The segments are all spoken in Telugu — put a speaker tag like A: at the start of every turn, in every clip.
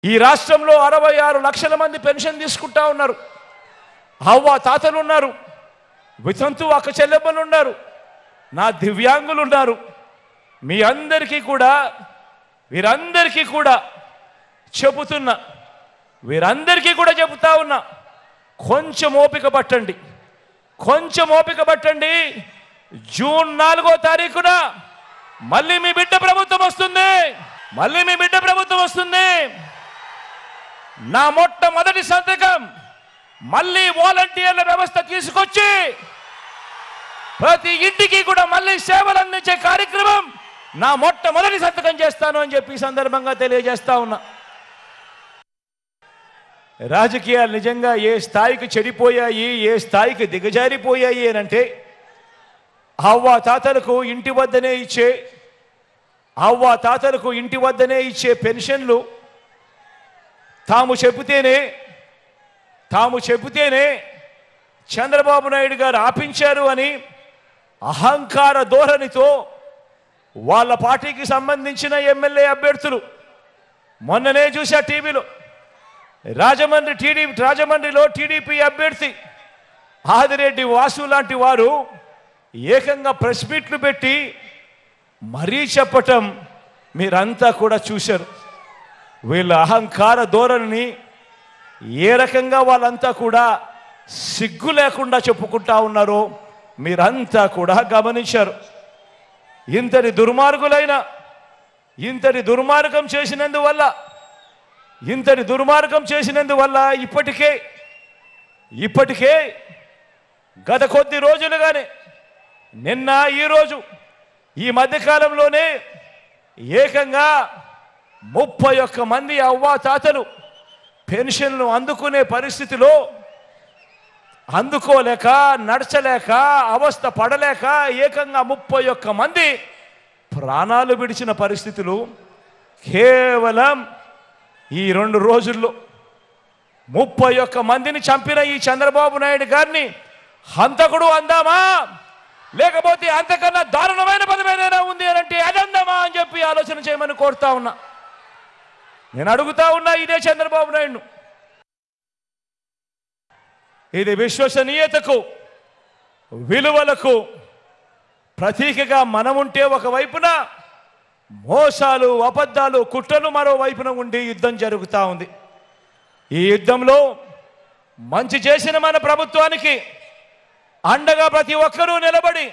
A: ఈ రాష్ట్రంలో 66 లక్షల మంది పెన్షన్ తీసుకుంటా ఉన్నారు. అవ్వ తాతలు ఉన్నారు, వితంతు అక్క చెల్లెమ్మలు ఉన్నారు, నా దివ్యాంగులు ఉన్నారు. మీ అందరికీ కూడా వీరందరికీ కూడా చెబుతున్నా, వీరందరికీ కూడా చెబుతా ఉన్నా, కొంచెం ఓపిక పట్టండి, కొంచెం ఓపిక పట్టండి. జూన్ 4వ తారీఖున మళ్ళీ మీ బిడ్డ ప్రభుత్వం వస్తుంది, మళ్ళీ మీ బిడ్డ ప్రభుత్వం వస్తుంది. నా మొట్టమొదటి సంతకం మళ్ళీ వాలంటీర్ల వ్యవస్థ తీసుకొచ్చి ప్రతి ఇంటికి కూడా మళ్ళీ సేవలు అందించే కార్యక్రమం నా మొట్టమొదటి సంతకం చేస్తాను అని చెప్పి ఈ సందర్భంగా తెలియజేస్తా ఉన్నా. రాజకీయాలు నిజంగా ఏ స్థాయికి చెడిపోయాయి, ఏ స్థాయికి దిగజారిపోయాయి అంటే అవ్వ తాతలకు ఇంటి వద్దనే ఇచ్చే పెన్షన్లు తాము చెబితేనే చంద్రబాబు నాయుడు గారు ఆపించారు అని అహంకార ధోరణితో వాళ్ళ పార్టీకి సంబంధించిన ఎమ్మెల్యే అభ్యర్థులు మొన్ననే చూసా టీవీలో, రాజమండ్రిలో టీడీపీ అభ్యర్థి ఆదిరెడ్డి వాసు లాంటి వారు ఏకంగా ప్రెస్ మీట్లు పెట్టి మరీ చెప్పటం మీరంతా కూడా చూశారు. వీళ్ళ అహంకార ధోరణిని ఏ రకంగా వాళ్ళంతా కూడా సిగ్గు లేకుండా చెప్పుకుంటా ఉన్నారో మీరంతా కూడా గమనించారు. ఇంతటి దుర్మార్గం చేసినందువల్ల ఇప్పటికే గత కొద్ది రోజులుగానే నిన్న ఈరోజు ఈ మధ్యకాలంలోనే ఏకంగా 31 మంది అవ్వాతాతలు పెన్షన్లు అందుకునే పరిస్థితిలో అందుకోలేక, నడచలేక, అవస్థ పడలేక ఏకంగా 31 మంది ప్రాణాలు విడిచిన పరిస్థితులు కేవలం ఈ 2 రోజుల్లో. 31 మందిని చంపిన ఈ చంద్రబాబు నాయుడు గారిని హంతకుడు అందామా, లేకపోతే అంతకన్నా దారుణమైన పదమేదైనా ఉంది అంటే అదందామా అని చెప్పి ఆలోచన చేయమని కోరుతా ఉన్నా. నేను అడుగుతా ఉన్నా ఇదే చంద్రబాబు నాయుడు. ఇది విశ్వసనీయతకు, విలువలకు ప్రతీకగా మనముంటే ఒకవైపున మోసాలు, అబద్ధాలు, కుట్రలు మరోవైపున ఉండి యుద్ధం జరుగుతూ ఉంది. ఈ యుద్ధంలో మంచి చేసిన మన ప్రభుత్వానికి అండగా ప్రతి ఒక్కరూ నిలబడి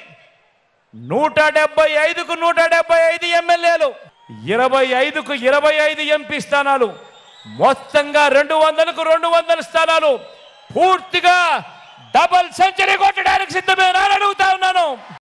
A: 175కు 175 ఎమ్మెల్యేలు, 25కు 25 ఎంపీ స్థానాలు, మొత్తంగా 200కు 200 స్థానాలు పూర్తిగా డబుల్ సెంచరీ కొట్టాలి.